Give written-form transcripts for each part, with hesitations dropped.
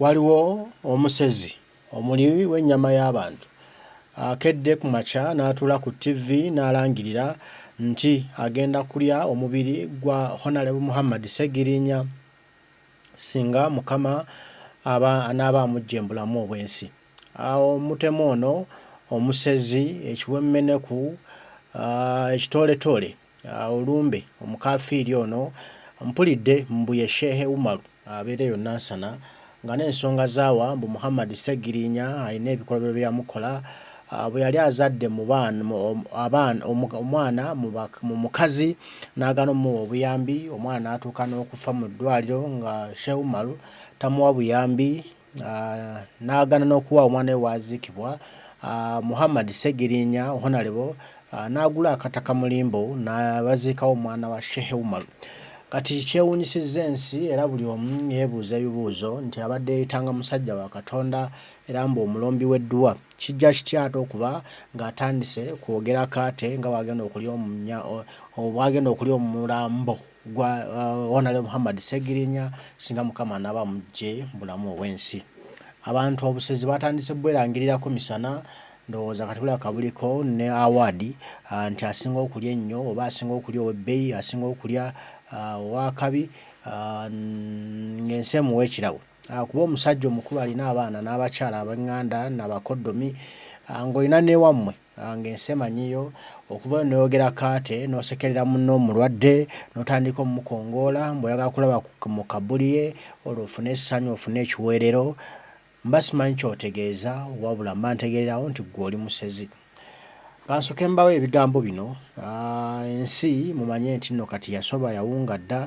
waliwo omusezi omuli w'ennyama y'abantu akedde ku makya n'atuula ku TV n'alangirira nti agenda kulya omubiri gwa Honorable Muhammad Ssegirinya singa Mukama anaaba amugye mu bulamu obw'ensi. Omutemu ono omusezi ekiwemmeneku ekitooletoole olumbe omukafiiri ono mpulidde mbuye Sheikh Umar abeera eyo Nansana nga n'ensonga zaawa mbu Muhammad Ssegirinya alina ebikolwa bye yamukola bwe yali azadde omwana mu mukazi n'agaana omuwa obuyambi, omwana n'atuuka n'okufa mu ddwaliro nga Sheikh Umar tamuwa buyambi, n'agaana n'okuwa omwana we waaziikibwa. Muhammad Ssegirinya Honorable n'agula akataka mulimbo n'abaziikawo omwana wa Sheikh Umar. Kati kyewuunyisizza ensi era buli omu yeebuuza ebibuuzo nti abadde yeetanga musajja wa Katonda era mbu omulombi w'edduwa kijja kitya ate okuba ng'atandise kwogerako ate nga bw'agenda okulya omulambo gwa Honorable Muhammad Ssegirinya singa Mukama anaaba amugye mu bulamu obw'ensi. Abantu obusezi batandise bwerangirirako misana, ndowooza kati buli akabuliko ne award nti asinga okulya ennyo oba asinga okulya ow'ebbeeyi, asinga okulya ow'akabi ng'ensi emuwa ekirabo. Kuba omusajja omukulu alina abaana n'abakyala ab'eŋŋanda n'abakoddomi ng'olina n'ewammwe ng'ensi emanyiyo okuva n'oyogerako ate n'osekerera munno omulwadde n'otandika omukongoola mbw'oyagala kulaba mu kabbuli ye olwo ofune essanyu ofune ekiweerero. Mba simanyi ky'otegeeza wabula mba ntegeererawo nti ggwe oli musezi. Kansooke mbawo ebigambo bino. Ensi mumanye nti nno kati yasoba yawunga dda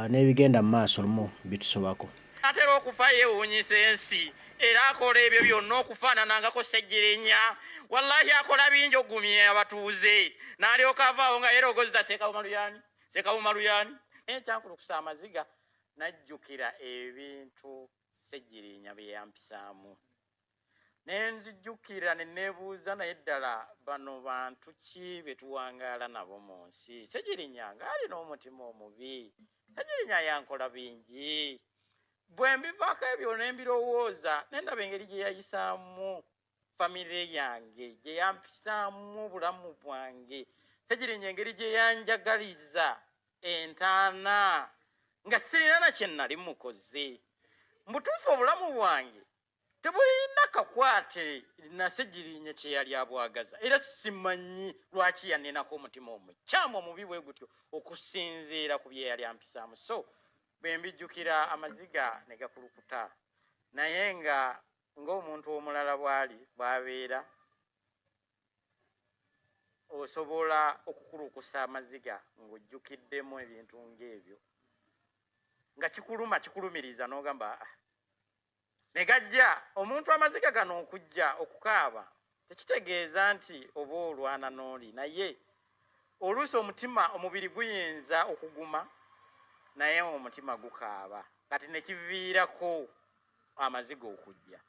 n'ebigenda mu maaso lumu bitusobako. Atera okufa yeewuunyisa ensi era akola ebyo byonna okufaananangako Ssegirinya. Wallahi akola bingi ogumye abatuuze n'alyoka avaawo nga yeerogozza Sheikh Umar yani. Ekyankulukusa amaziga najjukira ebintu Ssegirinya bye yampisaamu. Ne nzijjukira ne neebuuza naye ddala bano bantu ki be tuwangaala nabo mu nsi? Ssegirinya ng'alina omutima omubi. Ssegirinya yankola bingi. Bwe mbivaako ebyo ne mbirowooza ne ndaba engeri gye yayisaamu famire yange, gye yampisaamu obulamu bwange. Ssegirinya engeri gye yanjagaliza entaana nga sirina na kye nnali mukoze. Mbutuufu obulamu bwange tebulina kakwate na Ssegirinya kye yali abwagaza era simanyi lwaki yanenako omutima omukyamu omubi bwe gutyo okusinziira ku bye yali ampisaamu. So bwe mbijjukira amaziga ne gakulukuta, naye ng'omuntu omulala bw'abeera osobola okukulukusa amaziga ng'ojjukiddemu ebintu ng'ebyo nga kikulumiriza n'ogamba ne gajja. Omuntu amaziga gano okujja okukaaba tekitegeeza nti oba olwana n'oli, naye oluusi omubiri guyinza okuguma naye omutima gukaaba kati ne kiviirako amaziga okujja.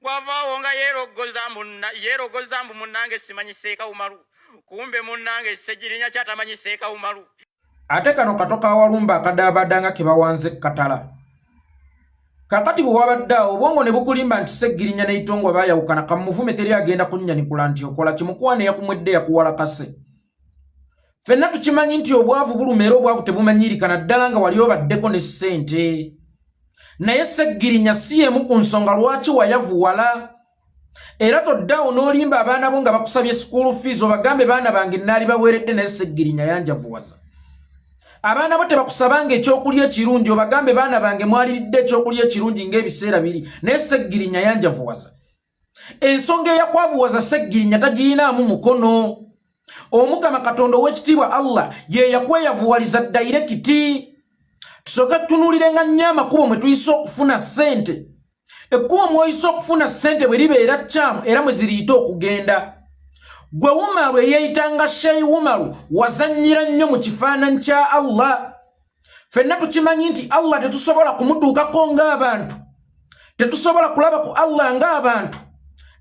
Bw'avaawo nga yeerogozza mbu munnange simanyi Sheikh Umar, kumbe munnange Ssegirinya kyatamanyi Sheikh Umar. Ate kano katoka awalumba akadaabadanga ke bawanze katala. Kakati bwe wabadde awo obwongo ne bukulimba nti Ssegirinya n'Eitongo baayawukana kamuvume teri agenda kunnyanikula nti okola kimukwane yakumwedde yakuwala kase. Ffenna tukimanyi nti obwavu buluma era obwavu tebumanyirikana ddala nga wali obaddeko ne ssente. Naye Ssegirinya si y'emu ku nsonga lwaki wayavuwala. Era toddaawo n'olimba abaana bo nga bakusabye school fees obagambe baana bange nnaali baweeredde naye Ssegirinya yanjavuwaza. Abaana bo tebakusabanga ekyokulya ekirungi obagambe baana bange mwaliridde ekyokulya ekirungi ng'ebiseera biri naye Ssegirinya yanjavuwaza. Ensonga eyakwavuwaza Ssegirinya tagirinaamu mukono. Omukama Katonda ow'ekitiibwa Allah ye yakweyavuwaliza ddayirekiti. Tusooke tutunuulirenga nnyo amakubo mwe tuyise okufuna ssente. Ekkubo mw'oyise okufuna ssente bwe libeera kyamu era mwe ziriyita okugenda. Gwe Umaru eyeeyitanga Sheikh Umar wazannyira nnyo mu kifaananyi kya Allah. Ffenna tukimanyi nti Allah tetusobola kumutuukako ng'abantu. Tetusobola kulaba ku Allah ng'abantu.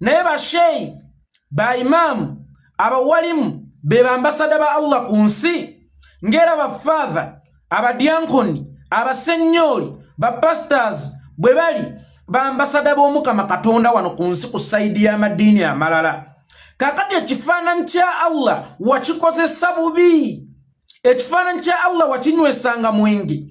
Naye ba Sheikh, ba Imaamu, abawalimu be bambasada ba Allah ku nsi ng'era ba Father, abadyankoni, abasennyoli, ba pastors, bwe bali bambasada b'Omukama Katonda wano ku nsi ku sayidi y'amadiini amalala. Kakati ekifaananyi kya Allah wakikozesa bubi. Ekifaananyi kya Allah wakinywesanga mwenge,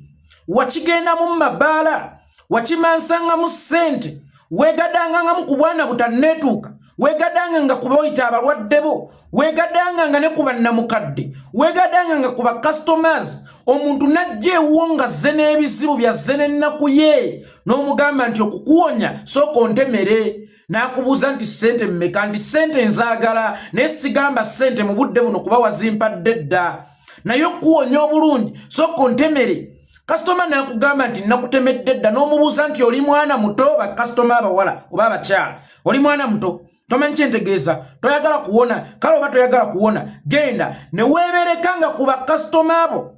wakigenda mu mabaala, wakimansanga mu ssente, weegadanga mu ku bwana butanneetuuka, weegadanga nga kuba oyita abalwadde bo, weegadanga nga ne ku bannamukadde, weegadanga nga ku ba customers. Omuntu najja ewuwo nga zze n'ebizibu byazze n'ennaku ye, n'omugamba nti okukuwonya sooka ontemere. N'akubuuza nti ssente mmeka, nti ssente nzaagala naye sigamba ssente mu budde buno kuba wazimpadde dda, naye okuwonya obulungi sooka ontemere. Kasitoma n'akugamba nti nakutemedde dda, n'omubuuza nti oli mwana muto, ba kasitoma abawala oba abakyala, oli mwana muto, tomanyi kyentegeeza, toyagala kuwona. Kale oba toyagala kuwona, genda ne weeberekanga ku bakasitoma abo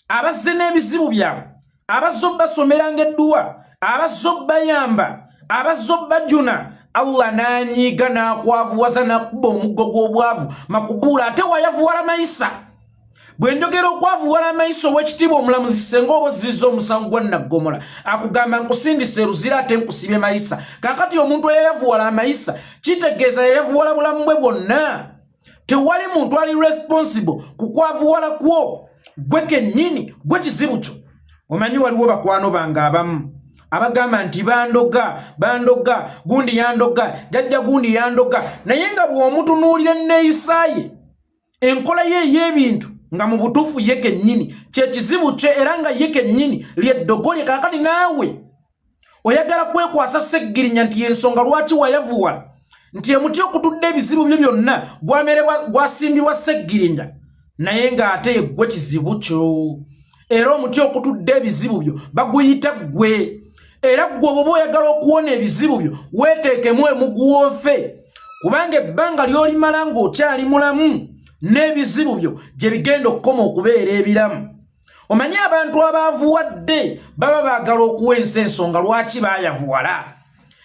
abazze n'ebizibu byabwe, abazze obbasomeranga edduwa, abazze obbayamba, abazze obbajuna. Allah n'anyiiga n'akwavuwaza n'akuba omuggo gw'obwavu makubuula, ate wayavuwala mayisa. Bwe njogera okwavuwala amaiso ow'ekitiibwa omulamuzi Senga oba ozizza omusango gwa Naggomola akugamba nkusindise eruzira ate nkusibye mayisa. Kaakati omuntu eyayavuwala amayisa kitegeeza yayavuwala bulamu bwe bwonna. Tewali muntu ali responsible ku kwavuwala kwo gwe kennyini, gwe kizibu kyo. Omanyi waliwo bakwano bange abamu abagamba nti bandoga, gundi yandoga, jajja gundi yandoga, naye nga bw'omutunuulira enneeyisa ye, enkola ye ey'ebintu nga mu butuufu ye kennyini kye kizibu kye, era nga ye kennyini ly'eddogolye. Kaakati naawe oyagala kwekwasa Ssegirinya nti y'ensonga lwaki wayavuwala, nti emuti okutudde ebizibu byo byonna gwasimbibwa Ssegirinya, naye ng'ate ye gwe kizibu kyo. Era omuti okutudde ebizibu byo baguyita gwe. Era gwe bw'oba oyagala okuwona ebizibu byo weeteekemu emuguwoofe, kubanga ebbanga ly'olimala ng'okyali mulamu n'ebizibu byo gye bigenda okukoma okubeera ebiramu. Omanyi abantu abaavuwadde baba baagala okuwa ensi ensonga lwaki baayavuwala,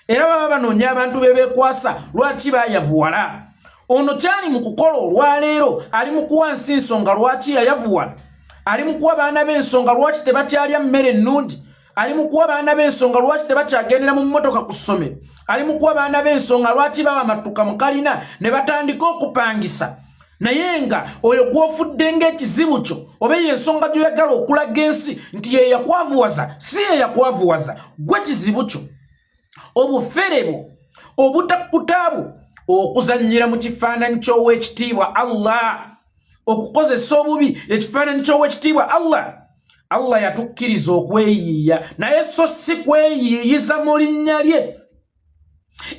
era baba banoonya abantu beebeekwasa lwaki baayavuwala. Ono kyali mu kukola olwaleero ali mu kuwa nsi ensonga lwaki yayavuwala, ali mu kuwa baana b'ensonga lwaki tebakyalya mmere ennungi, ali mu kuwa baana b'ensonga lwaki tebakyagendera mu mmotoka ku ssomero, ali mu kuwa baana b'ensonga lwaki baba amattuka mu kalina ne batandika okupangisa. Naye nga oyo gw'ofudde ng'ekizibu kyo oba y'ensonga gy'oyagala okulaga ensi nti ye yakwavuwaza, si ye yakwavuwaza, gwe kizibu kyo. Obufere bwo, obutakutaabu, okuzannyira mu kifaananyi ky'ow'ekitiibwa Allah, okukozesa obubi ekifaananyi ky'ow'ekitiibwa Allah. Allah yatukkiriza okweyiiya, naye so si kweyiiyiza mu linnya lye.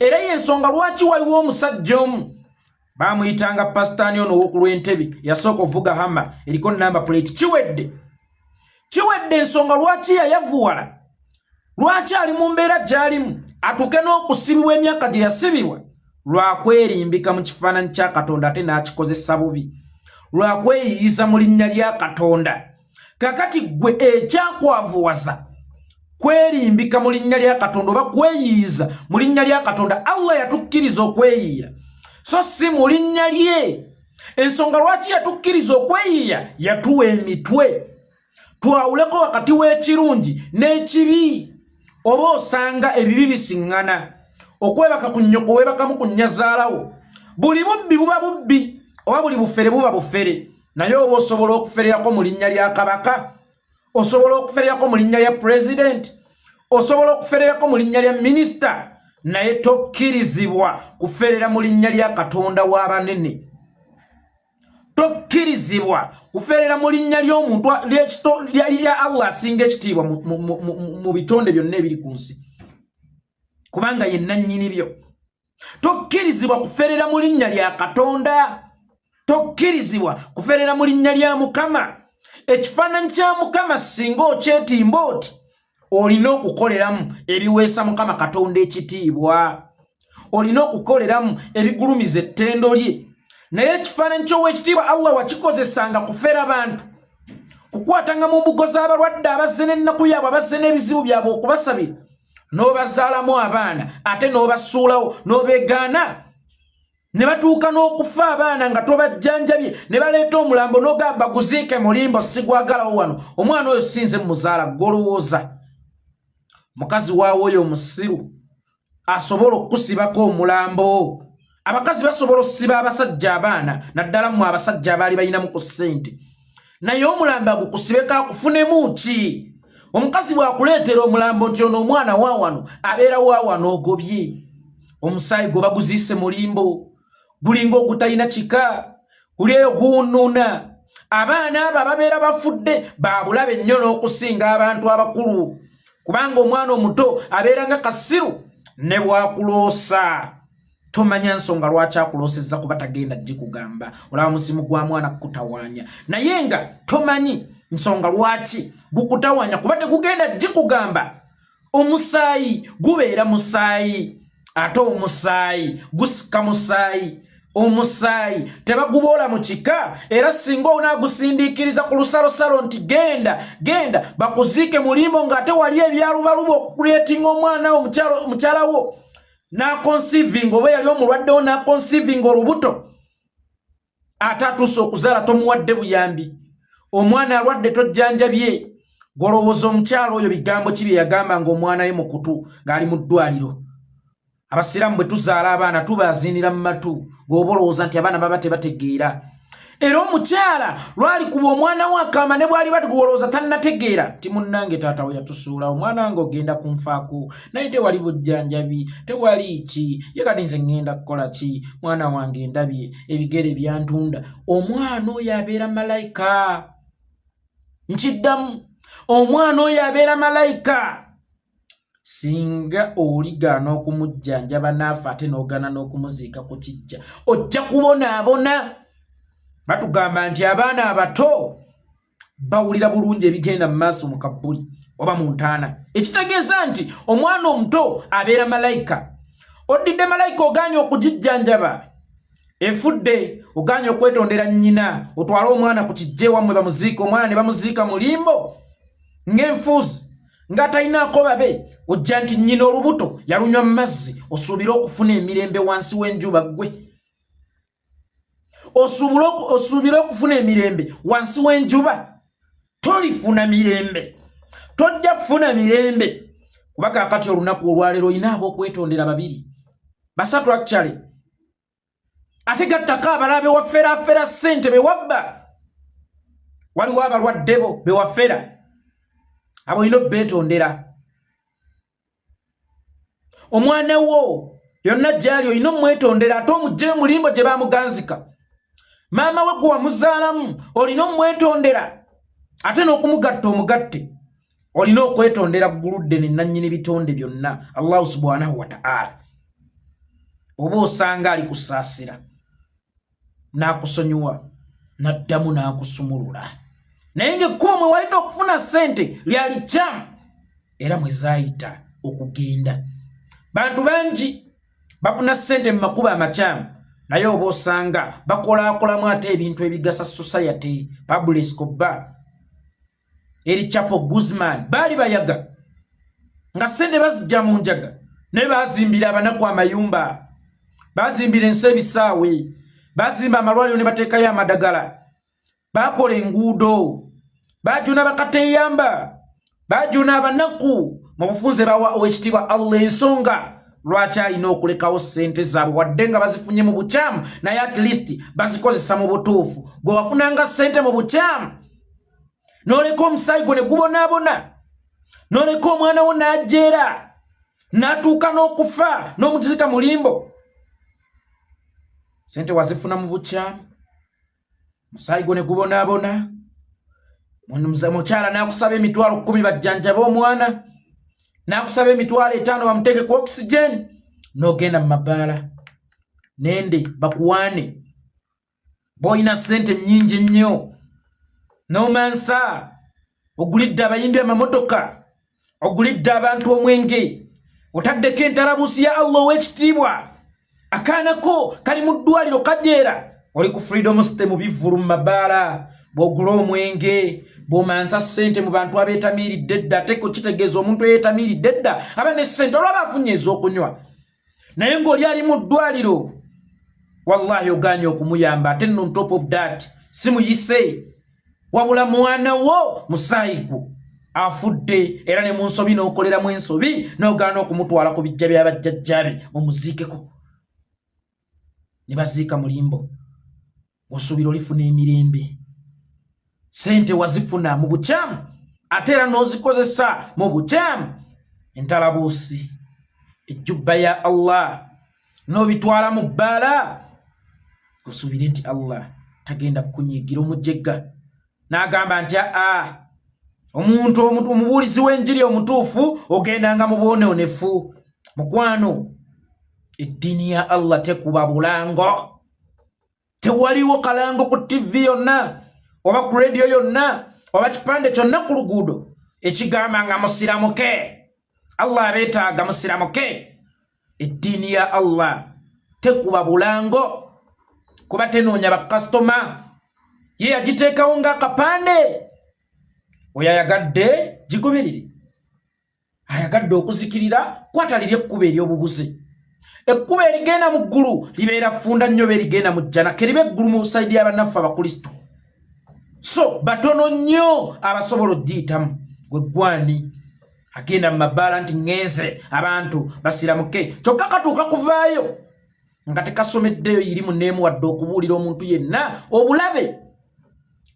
Era y'ensonga lwaki waliwo omusajja omu baamuyitanga pasitaani ono ow'oku lw'entebe, yasooka ovuga hama eriko namba plate. Kiwedde ensonga lwaki yayavuwala, lwaki ali mu mbeera gy'alimu, atuuke n'okusibibwa emyaka gye yasibibwa, lwakwerimbika mu kifaananyi kya Katonda ate n'akikozesa bubi, lwakweyiyiza mu linnya lya Katonda. Kakati gwe ekyakwavuwaza kwerimbika mu linnya lya Katonda oba kweyiyiza mu linnya lya Katonda. Allah yatukkiriza okweyiya, so si mu linnya lye. Ensonga lwaki yatukkiriza okweyiya, yatuwa emitwe twawuleko wakati w'ekirungi n'ekibi. Oba osanga ebibi bisiŋŋana, okwebaka ku nnyoko weebakamu ku nnyazaalawo, buli bubbi buba bubbi oba buli bufere buba bufere. Naye oba osobola okufererako mu linnya lya kabaka, osobola okufererako mu linnya lya president, osobola okufererako mu linnya lya minisita, naye tokkirizibwa kuferera mu linnya lya Katonda w'abanene. Tokkirizibwa kuferera mu linnya ly'omuntu lya Allah asinga ekitiibwa mu bitonde byonna ebiri ku nsi, kubanga ye nannyini byo. Tokkirizibwa kuferera mu linnya lya Katonda, tokkirizibwa kuferera mu linnya lya Mukama. Ekifaananyi kya Mukama singa okyetimba oti, olina okukoleramu ebiweesa Mukama Katonda ekitiibwa, olina okukoleramu ebigulumiza ettendo lye. Naye ekifaananyi ky'ow'ekitiibwa Allah wakikozesanga kufera bantu, kukwatanga mu mbugo z'abalwadde abazze n'ennaku yaabwe, abazze n'ebizibu byabwe okubasabira, n'obazaalamu abaana ate n'obasuulawo n'obeegaana, ne batuuka n'okufa abaana nga tobajjanjabye, ne baleeta omulambo n'ogamba guziike mulimbo sigwagalawo wano, omwana oyo sinze muzaala golowooza. mukazi waawo oyo musiru asobola okusibako omulambo. Abakazi basobola osiba abasajja abaana naddala mu abasajja abaali balinamu ku ssente. Naye omulambo agukusibeko akufunemu ki? Omukazi bw'akuleetera omulambo nti ono omwana waawano abeera waawano ogobye. Omusaayi gwe baguziise mulimbo. Gulinga ogutalina kika. Guli eyo guwunnuna. Abaana abo ababeera bafudde babulabe nnyo n'okusinga abantu abakulu. Kubanga omwana omuto abeera nga kasiru ne bw'akuloosa. Tomanya nsonga lwaki akuloosezza kuba tagenda gikugamba. Olaba musimu gwa mwana kukutawanya. Naye nga tomanyi nsonga lwaki gukutawanya kuba tegugenda gikugamba. Omusaayi gubeera musaayi. Ate omusaayi gusika musaayi. Omusaayi tebaguboola mu kika era singa onaagusindiikiriza ku lusalosalo nti genda bakuziike mulimbo ng'ate wali ebyalubaluba okukuleetinga omwana wo mukyala wo n'akonsiivinga oba yali omulwadde wo n'akonsiivinga olubuto ate atuuse okuzaala tomuwadde buyambi. Omwana alwadde tojjanjabye. Golowooza omukyala oyo bigambo ki bye yagamba ng'omwana ye mu kutu ng'ali mu ddwaliro. Abasiraamu bwe tuzaala abaana tubaaziinira mu matu ng'obolowooza nti abaana baba tebategeera. Era omukyala lwali kuba omwana we akaama ne bw'ali batugolowooza tannategeera nti munnange taata we yatusuula omwana wange ogenda kunfaako naye tewali bujjanjabi tewali ki ye kati nze ŋŋenda kukola ki mwana wange ndabye ebigere byantunda. Omwana oyo abeera malayika. Nkiddamu omwana oyo abeera malayika. Singa oligaana okumujjanjaba n'afa ate n'ogaana n'okumuziika ku kijja ojja kubonaabona. Batugamba nti abaana abato bawulira bulungi ebigenda mu maaso mu kabbuli oba mu ntaana. Ekitegeeza nti omwana omuto abeera malayika. Oddidde malayika ogaanye okugijjanjaba. Efudde ogaanye okwetondera nnyina otwale omwana ku kijje wammwe bamuziika omwana ne bamuziika mulimbo ng'enfuuzi ng'atalinaako babe. Ojja nti nnyina olubuto yalunywa mu mazzi osuubire okufuna emirembe wansi w'enjuba ggwe. Osuubire okufuna emirembe wansi w'enjuba. Tolifuna mirembe. Tojja kufuna mirembe. Kuba kaakati olunaku olwaleero olina ab'okwetondera babiri basatu actually. Ate gattako abalabe waffera ssente be wabba. Waliwo abalwaddebo be waffera. Abo olina obbeetondera. Omwana wo yonna gy'ali olina omwetondera ate omugye mulimbo gye baamuganzika. Maama we gwe wamuzaalamu olina omwetondera ate n'okumugatta omugatte. Olina okwetondera gguludde ne nannyini bitonde byonna Allahu subhanahu wa ta'ala. Oba osanga ali kusaasira n'akusonyiwa n'addamu n'akusumulula. Naye ng'ekkubo mwe wayita okufuna ssente lyali kyamu era mwe zaayita okugenda. Bantu bangi bafuna ssente mu makubo amakyamu naye oba osanga bakolaakolamu ate ebintu ebigasa society. Pablo Escobar, eri Chapo Guzman baali bayaga nga ssente bazijja mu njaga naye baazimbira abanaku amayumba, baazimbira ensi ebisaawe, baazimba amalwaliro ne bateekayo amadagala, baakola enguudo, baajuna bakateyamba, baajuna abanaku mu bufunze bawa ekitiibwa Allah. Ensonga lwaki alina okulekawo ssente zaabwe wadde nga bazifunye mu bukyamu naye at least bazikozesa mu butuufu. Gwe wafunanga ssente mu bukyamu n'oleka omusaayi gwe ne gubonaabona, n'oleka omwana wo n'ajeera n'atuuka n'okufa n'omugizika mulimbo. Ssente wazifuna mu bukyamu, omusaayi gwe ne gubonaabona. Mukyala n'akusaba emitwalo 10 bajjanjabe omwana, n'akusaba emitwalo 5 bamuteeke ku oxygen, n'ogenda mu mabaala nende bakuwaane. Boyina ssente nnyingi nnyo n'omansa, ogulidde abayimbi amamotoka, ogulidde abantu omwenge, otaddeko entalabuusi ya Allah ow'ekitiibwa. Akaanako kali mu ddwaliro kajeera, oli ku freedom system bivvulu mu mabaala. Bw'ogula omwenge bw'omansa ssente mu bantu abeetamiiridde dda, ate ko kitegeeza omuntu eyeetamiiridde dda aba ne ssente olwaba afunye ez'okunywa. Naye ng'oli ali mu ddwaliro wallahi ogaanye okumuyamba. Ate on top of that si muyise wabula mwana wo musaayi gwo afudde era ne mu nsobi n'okoleramu ensobi n'ogaana okumutwala ku bijja by'abajjajjabe omuziikeko ne baziika mulimbo osuubira olifuna emirembe sente wazifuna mu bukyamu ate era n'ozikozesa mu bukyamu entalabuusi ejjubba ya Allah n'obitwala mu bbaala osuubire nti Allah tagenda kukunyiigira omujjegga n'agamba nti omuntu omubuulizi w'enjiri omutuufu ogendanga mu bwonoonefu mukwano eddiini ya Allah tekuba bulango tewaliwo kalango ku TV yonna oba ku radio yonna oba kipande kyonna ku luguudo ekigamba nga musiramuke Allah abeetaaga musiramuke eddiini ya Allah tekuba bulango kuba tenoonya bakasitoma ye yagiteekawo ng'akapande oyo ayagadde gigoberere ayagadde okuzikirira kwatalira ekkubo ery'obubuze ekkubo erigenda mu ggulu libeera ffunda nnyo berigenda mu jjana keriba eggulu mu busayidi y'abannaffe abakristo so batono nnyo abasobola oggiyitamu gweggwani agenda mu mabbaala nti ŋŋenze abantu basiramuke kyokka katuuka kuvaayo nga tekasomeddeyo irimu n'emu wadde okubuulira omuntu yenna obulabe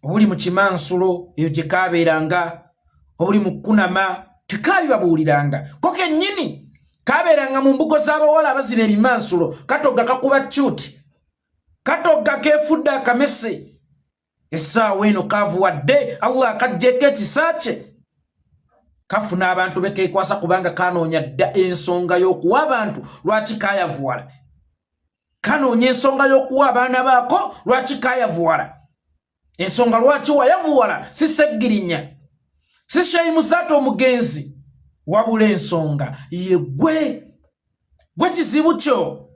obuli mu kimansulo eyo gye kaabeeranga obuli mu kunama tekaabibabuuliranga ko kennyini kaabeeranga mu mbugo z'abawala abazina ebimansulo katogga kakuba cyuti katogga keefudde akamese essaawa eno kaavuwadde Allah akaggyeko ekisa kye kafuna abantu bekeekwasa kubanga kanoonya dda ensonga y'okuwa abantu lwaki kaayavuwala kanoonya ensonga y'okuwa abaana baako lwaki kaayavuwala ensonga lwaki wayavuwala si Ssegirinya si Sheyimusato omugenzi wabula ensonga ye gwe kizibu kyo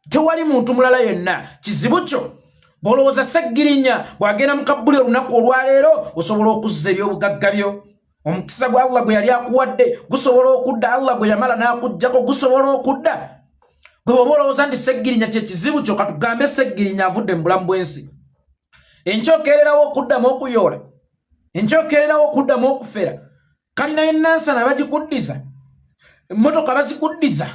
tewali muntu mulala yenna kizibu kyo bolowooza Ssegirinya bw'agenda mu kabbuli olunaku olwaleero osobola okuzza ebyobugagga byo omukisa gwa Allah gwe yali akuwadde gusobola okudda Allah gwe yamala n'akuggyako gusobola okudda gwe bw'oba olowooza nti Ssegirinya kye kizibu kyo katugambe Ssegirinya avudde mu bulamu bw'ensi enkyokererawo okuddamu okuyoola enkyokererawo okuddamu okufera kalina yennansana bagikuddiza emmotoka bazikuddiza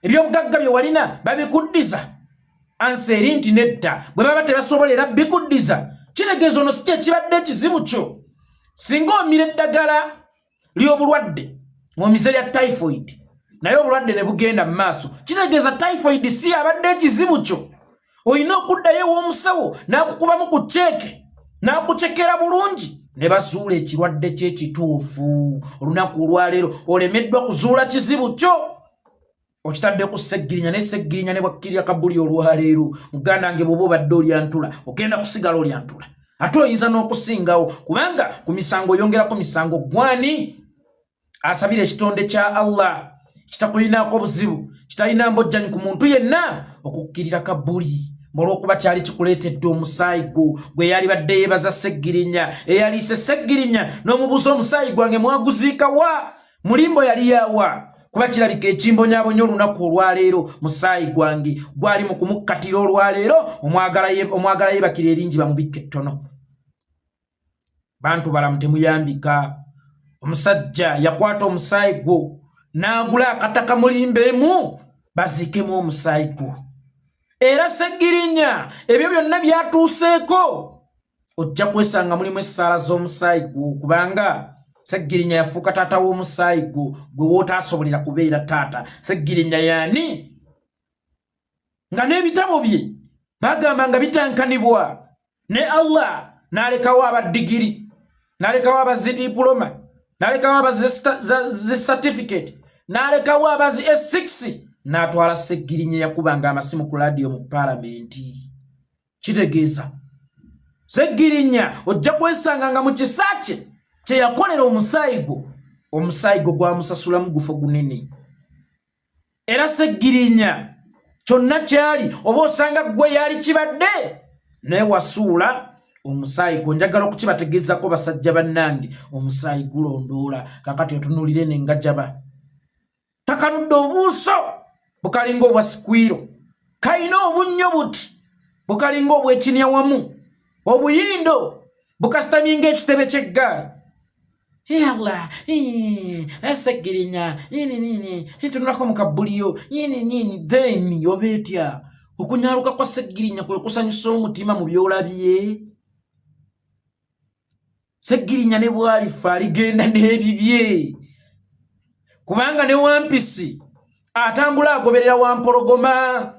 ebyobugagga bye walina babikuddiza ansi eri nti nedda bwe baba tebasobolera bikuddiza kitegeeza ono si kye kibadde ekizibu kyo singa omira eddagala ly'obulwadde ng'omize lya typhoid naye obulwadde ne bugenda mu maaso kitegeeza typhoid si abadde ekizibu kyo olina okuddayo ew'omusawo n'akukubamu ku ceeke n'akucekera bulungi ne bazuula ekirwadde ky'ekituufu olunaku olwaleero olemeddwa kuzuula kizibu kyo okitadde ku Ssegirinya ne Ssegirinya ne bwakkirira kabbuli olwaleero muganda wange bw'oba obadde olyantula ogenda kusigala olyantula ate oyinza n'okusingawo kubanga ku misango oyongerako misango gwani asabira ekitonde kya Allah kitakuyinaako buzibu kitalina mbojjanyi ku muntu yenna okukkirira kabbuli olw'okuba kyali kikuleetedde omusaayi gwe yali badde yeebaza Ssegirinya eyaliise Ssegirinya n'omubuuza omusaayi gwange mwaguziika wa mulimbo yali yawa kuba kirabika ekimbonyaabonya olunaku olwaleero musaayi gwange gwali mu kumukkatira olwaleero omwagala yeebakira eringi bamubikke ettono bantu balamu temuyambika omusajja yakwata omusaayi gwo n'agula akataka mulimbo emu baziikemu omusaayi gwo era Ssegirinya ebyo byonna byatuuseeko ojja kwesanga mulimu essaala z'omusaayi gwo kubanga Ssegirinya yafuuka taata w'omusaayi gwo gwe wootasobolera kubeera taata Ssegirinya yaani nga n'ebitabo bye bagamba nga bitankanibwa ne Allah n'alekawo abadigiri n'alekawo abazidiploma n'alekawo abazicertificate n'alekawo abazi S6 n'atwala Ssegirinya yakubanga amasimu ku laadiyo mu paalamenti kitegeeza Ssegirinya ojja kwesanga nga mu kisa kye kye yakolera omusaayi gwo gwamusasulamu gufo gunene era Ssegirinya kyonna kyali oba osanga gwe yali kibadde naye wasuula omusaayi gwo njagala okukibategeezako basajja bannange omusaayi gulondoola kakati otunuulire n'engajaba takanudde obuuso bukalinga obwa sikwiro kalina obunnyo buti bukalinga obwekinyawamu obuyindo bukasitamye ng'ekitebe ky'eggaali Allah, Ssegirinya, nini, tunulako mukabuliyo, nini, then yobetya. Okunyaluka kwa Ssegirinya kwe kusanyusa omutima mu byolabye. Ssegirinya ne bwalifa aligenda n'ebibye. Kubanga ne Wampisi atambula agoberera Wampologoma.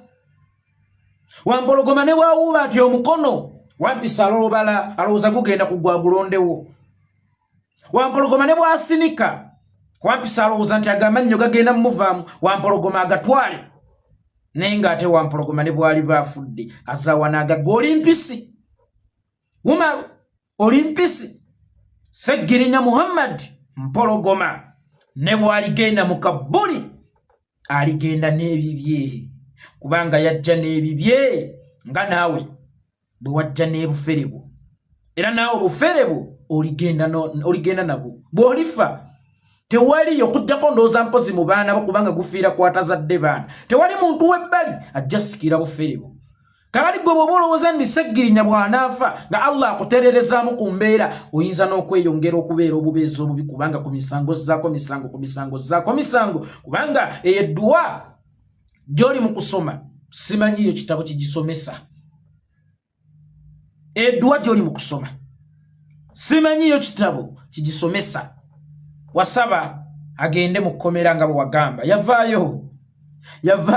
Wampologoma ne bwawuba ati omukono, Wampisi alolobala alowooza gugenda kugwa gulondewo. Wampologoma ne bwasinika, Wampisi alowooza nti agamannyo gagenda muvaamu, Wampologoma agatwale. Naye ng'ate Wampologoma ne bwali baafudde azaawana agagga. Oli mpisi Umar, oli mpisi Ssegirinya Muhammad Mpologoma ne bwaligenda mu Kabuli aligenda n'ebibye. Kubanga yajja n'ebibye nga naawe bwe wajja n'ebuferebo. Era naawe obuferebo oligenda nabwo. Bw'olifa tewali okujjako ndowooza mpozi mu baana bo kubanga gufiira kwatazadde baana. Tewali muntu w'ebbali ajja sikira buferebo. Kakati gwe bw'oba olowooza nti Ssegirinya bw'anaafa nga Allah akutereerezaamu ku mbeera, oyinza n'okweyongera okubeera obubeezi obubi kubanga ku misango zzaako misango. Kubanga edduwa gy'oli mu kusoma simanyi iyo kitabo kigisomesa. Edduwa gy'oli mu kusoma simanyi iyo kitabo kigisomesa. Wasaba agende mu kkomera nga bwe wagamba. Yavaayo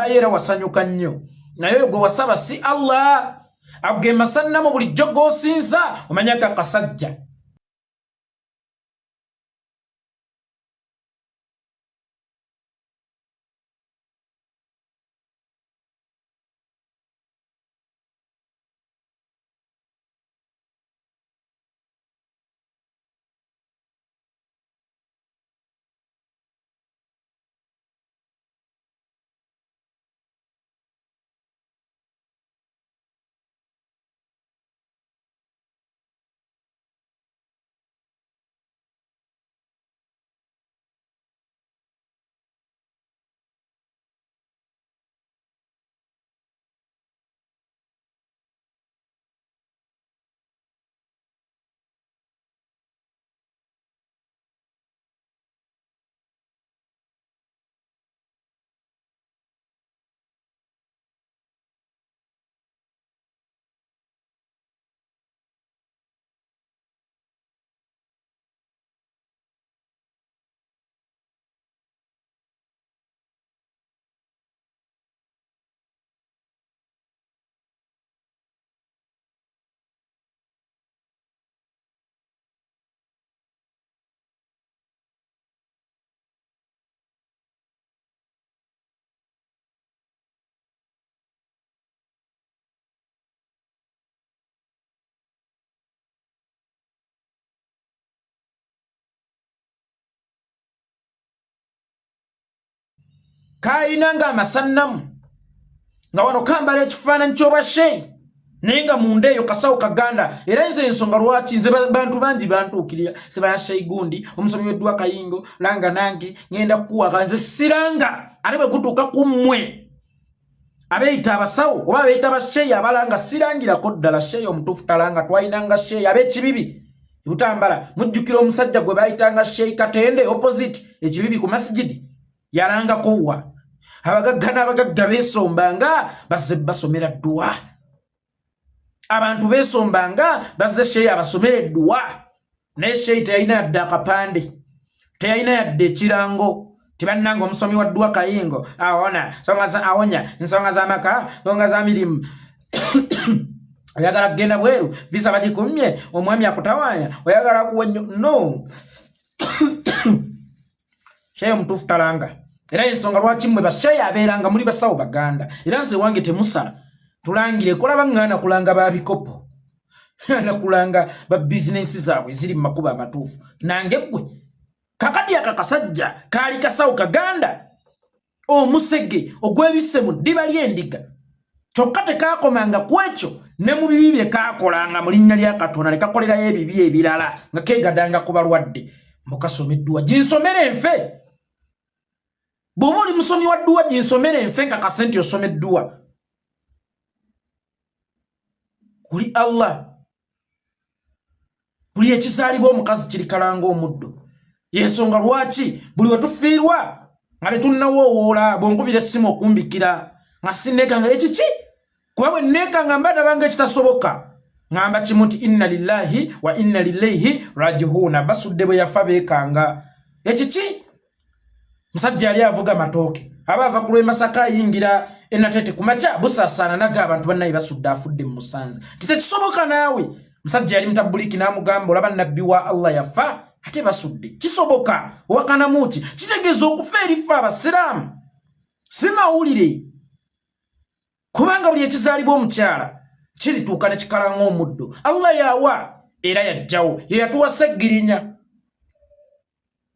era wasanyuka nnyo. Naye gwe wasaba si Allah. Agema sannamu bulijjo g'osinza omanya kasajja. Kaina nga amasannamu nga wano kambala ekifaananyi ky'obwa Sheikh naye nga munda eyo kasawo kaganda. Era nze ensonga lwaki nze bantu bangi bantuukirira Sebaya Sheikh gundi omusomi w'eddwa Kayingo langa nange ngenda kukuwaka nze siranga ate bwe gutuuka ku mmwe abeeyita abasawo oba abeeyita abasheyi abalanga sirangirako ddala Sheikh omutuufu talanga. Twalinanga Sheikh ab'ekibibi Butambala. Mujjukira omusajja gwe baayitanga Sheikh Katende opposite ekibibi ku masjidi yalangako wa abagagga n'abagagga beesombanga bazze basomera dduwa. Abantu beesombanga bazze Sheikh abasomera edduwa. Naye Sheikh teyalina yadde akapande, teyalina yadde ekirango. Tebannanga omusomi wa ddwa Kayingo awona awonya ensonga z'amaka, nsonga za mirimu oyagala kugenda bweru visa bagikumye omwami akutawaanya oyagala kuwa no Sheikh omutuufu talanga. Era ensonga lwaki mmwe basheyi abeeranga muli basawo baganda. Era nze wange temusala tulangire kola baŋŋaana kulanga babikopo na kulanga ba bizinensi zaabwe ziri mu makubo amatuufu. Nange gwe kakati akakasajja kaali kasawo kaganda omusege ogwebisse mu ddiba ly'endiga kyokka tekaakomanga ku ekyo ne mu bibi bye kaakolanga mu linnya lya Katonda ne kakolerayo ebibi ebirala nga keegadanga ku balwadde. Mukasomeddwa ginsomere enfe. Bw'oba oli musomi wa dduwa ginsomere enfe nkakase nti osomeddwa. Kuli Allah buli ekizaalibwa omukazi kiri kalanga omuddo. Yensonga lwaki buli wetufiirwa nga tetunnawoowoola bw'onkubira essimu okumbikira nga sinneekanga ekiki kuba bwe nneekanga mbadde bange ekitasoboka ngamba kimu nti inna lillahi wa inna ilaihi rajihuuna basudde bwe yafa beekanga ekiki musajja yali avuga matooke aba ava ku lw'Emasaka ayingira Enatete ku makya busaasaana naga abantu bannaye basudde afudde mu Musanze tekisoboka naawe musajja yali mutabuliki n'amugamba olaba nabbi wa Allah yafa ate basudde kisoboka owakanamu ki kitegeeza okufa erifa abasiraamu si mawulire kubanga buli ekizaalibwa omukyala kirituuka ne kikala ng'omuddo Allah yawa era yajjawo ye yatuwa Ssegirinya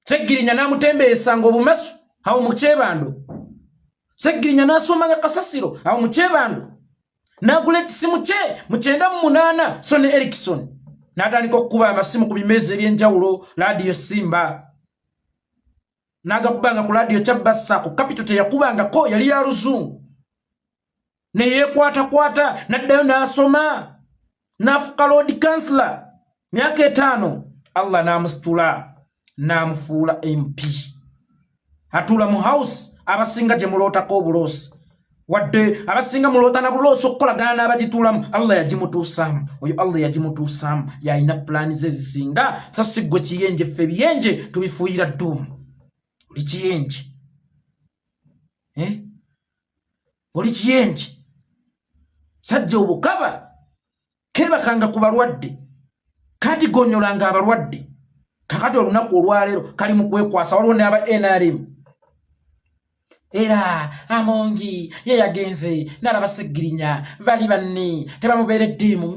Ssegirinya n'amutembeesanga obumasu awo mu Kyebando Ssegirinya n'asomanga kasasiro awo mu Kyebando n'agula ekisimu kye mu 98 Sony Ericsson n'atandika okukuba amasimu ku bimeezi eby'enjawulo laadiyo Simba n'agakubanga ku laadiyo Kyabassa ku Capital teyakubangako yali ya luzungu ne yeekwatakwata n'addayo n'asoma n'afuka Lord Councillor myaka 5 Allah n'amusitula n'amufuula MP atula mu house abasinga gye mulootako obuloosi wadde abasinga mulota na buloosi okukolagana n'abagituulamu Allah yagimutuusaamu oyo Allah yagimutuusaamu yalina pulaani ze zisinga sasigwe kiyenje ffe ebiyenje tubifuuyira dduumu oli kiyenje oli kiyenje sajja obukaba kebakanga ku balwadde kati gonyolanga abalwadde kakati olunaku olwaleero kali mu kwekwasa waliwo n'aba NRM era amongi ye yagenze n'alaba Ssegirinya bali banne tebamubeeredde mu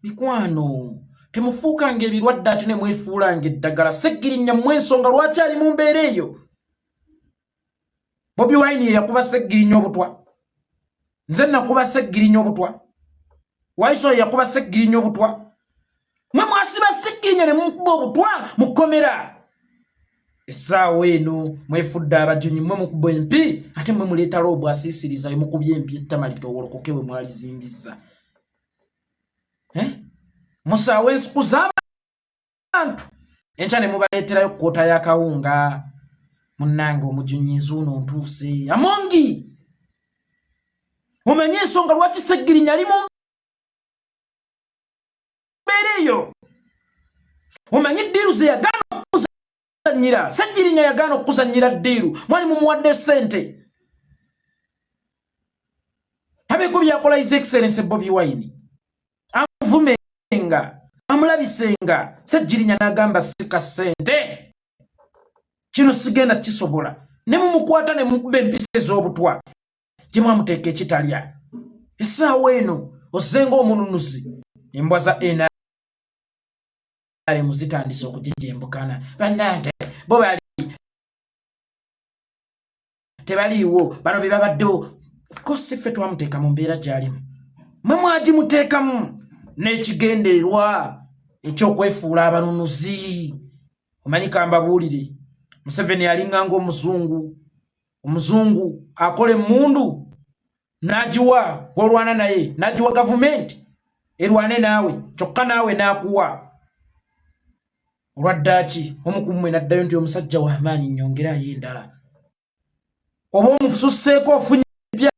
mikwano temufuukanga ebirwadde ate ne mwefuulanga eddagala Ssegirinya mwensonga lwaki ali mu mbeera eyo Bobi Wine ye yakuba Ssegirinya obutwa nze nakuba Ssegirinya obutwa Waiso yakuba Ssegirinya obutwa mwe mwasiba Ssegirinya ne mukuba obutwa mukomera essaawa eno mwefudde abajunyi mwe mukuba empi ate mwe muleeta loobu asiisiriza we mukubye empi ettama litowolokoke we mwalizimbiza musaawa ensuku z'abantu enkya ne mubaleeterayo kkoota y'akawunga munnange omujunyi nzuuno ntuuse amongi omanye ensonga lwaki Ssegirinya ali mu mbeera eyo omanye ddiiru ze yagaana okuzannyira Ssegirinya yagaana okuzannyira ddiiru mwali mumuwadde ssente abeeko byakola His Excellency Bobi Wine amuvumenga amulabisenga Ssegirinya n'agamba sika ssente kino sigenda kisobola ne mumukwata ne mukuba empisa ez'obutwa gye mwamuteeka ekitalya essaawa eno ozenga omununuzi embwa za NRM zitandise okugijembukana bannange bo bali tebaliiwo bano be babaddewo kosi ffe twamuteeka mu mbeera gy'alimu mwe mwagimuteekamu n'ekigendererwa ekyokwefuula abanunuzi omanyi kambabuulire Museveni alinganga omuzungu akola emmundu n'agiwa gw'olwana naye n'agiwa gavumenti erwane naawe kyokka naawe n'akuwa olwaddaaki omukumwe n'addayo nti omusajja w'amaanyi nnyongerayo endala oba omususseeko ofunye ebya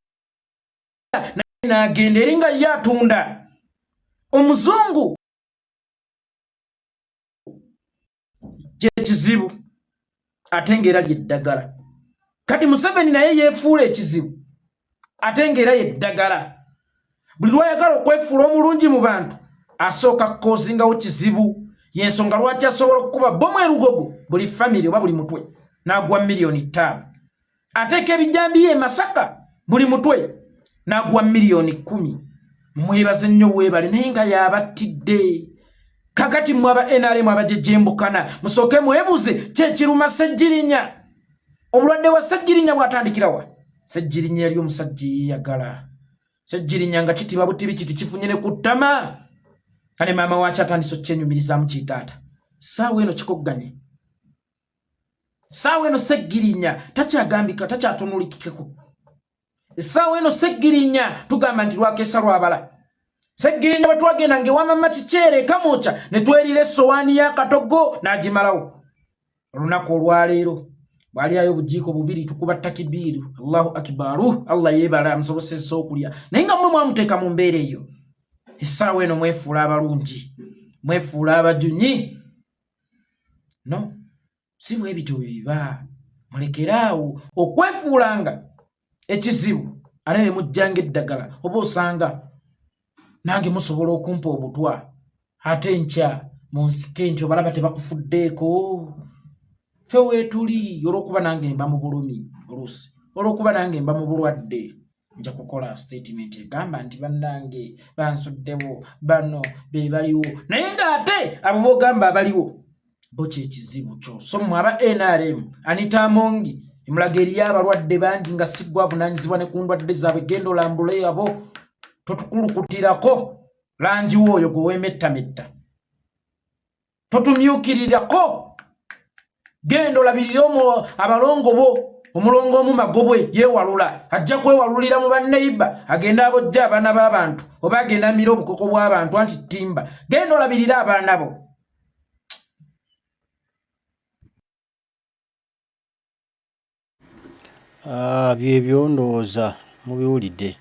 naye n'agenda eringa ye atunda omuzungu ky'ekizibu ate ng'era ly'eddagala kati Museveni naye yeefuula ekizibu ate ng'era y'eddagala buli lwayagala okwefuula omulungi mu bantu asooka kukoozingawo kizibu yensonga lwaki asobola okukuba bomu erugogo buli famire oba buli mutwe n'agwa $5,000,000 ateeka ebijambiye e Masaka buli mutwe n'agwa $10,000,000 mwebaze nnyo weebale naye nga y'abattidde kakati mwe aba NRM abajejembukana musooke mwebuze kyekiruma Ssegirinya obulwadde bwa Ssegirinya bw'atandikirawa Ssegirinya yali omusajja Yeyagala Ssegirinya nga kitiba butibi kiti kifunye ne ku ttama kale maama waaki atandise okukyenyumirizaamu kitaata ssaawa eno kikogganye ssaawa eno Ssegirinya takyagambika takyatunulikikeko essaawa eno Ssegirinya tugamba nti lwakeesa lwabala Ssegirinya bwe twagenda ng'ewa mama kikyere kamooca ne twerira essowaani y'akatogo n'agimalawo olunaku olwaleero bwali ayo bujiiko bubiri tukuba takibiru Allahu akbaru Allah yebala amusobosesa okulya naye nga mwe mwamuteeka mu mbeera eyo essaawa eno mwefuula abalungi mwefuula abajunyi no si bwe bityo biba mulekeraawo okwefuulanga ekizibu ate ne mujjanga eddagala oba osanga nange musobola okumpa obutwa ate nkya mu nsike nti obalaba tebakufuddeeko ffe weetuli olw'okuba nange mba mu bulumi oluusi olw'okuba nange mba mu bulwadde nja kukola statement egamba nti bannange bansuddewo bano be baliwo naye ng'ate abo boogamba abaliwo bo kyekizibu kyo so mmwe aba NRM Anita Amongi emulaga eri abalwadde bangi nga si gwe avunaanyizibwa ne ku ndwadde zaabwe genda olambule abo totukulukutirako langi w'oyo gwe weemettametta totumyukirirako genda olabirire abalongo bo omulongo omu magobwe yeewalula ajja kwewalulira mu banneiba agenda abojja abaana b'abantu oba agenda amira obukoko bw'abantu anti ttimba genda olabirire abaana bo byebyo ndowooza mubiwulidde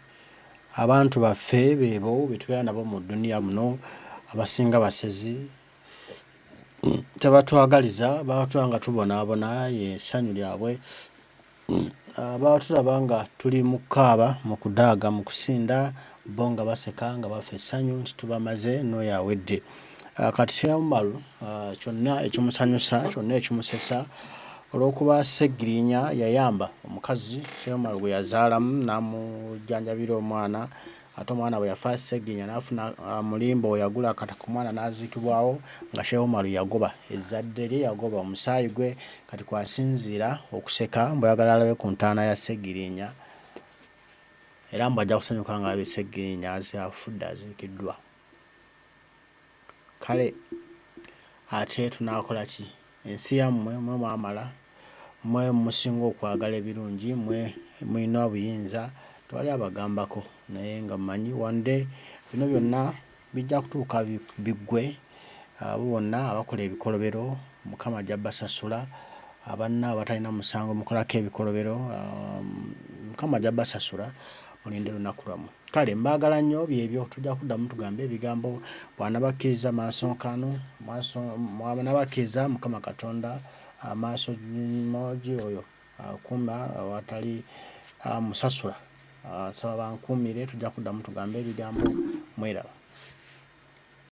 abantu baffe beebo betubeera nabo mu duniya muno abasinga basezi tebatwagaliza babatula nga tubonaabona essanyu lyabwe babatulaba nga tuli mu kukaaba mu kudaaga mu kusinda bo nga baseka nga bafa essanyu nti tubamaze n'oyo awedde kati Sheikh Umar kyonna ekimusanyusa kyonna ekimusesa olw'okuba Ssegirinya yayamba omukazi Sheikh Umar gwe yazaalamu n'amujjanjabira omwana ate omwana bwe yafa Ssegirinya n'afuna mulimbo we yagula akata ku mwana n'aziikibwawo nga Sheikh Umar yagoba ezzadde lye yagoba omusaayi gwe kati kwasinziira okuseka mbu ayagala alabe ku ntaana ya Ssegirinya era mbu ajja kusanyuka nga alabe Ssegirinya afudde aziikiddwa kale ate tunaakola ki ensi yammwe mwe mwamala mwe musinga okwagala ebirungi mwe mulina obuyinza twali abagambako naye nga mmanyi wande bino byonna bijja kutuuka biggwe abo bonna abakola ebikolobero Mukama ajja basasula abanna abatalina musango mukolako ebikolobero Mukama ajja basasula mulinde lunaku lwammwe kale mbaagala nnyo byebyo tujja kuddamu tugambe ebigambo bw'anabakkiriza maaso nkano mwanabakkiriza Mukama Katonda amaaso moji oyo akuma watali musasula saba bankuumire tujja kuddamu tugambe ebigambo mweraba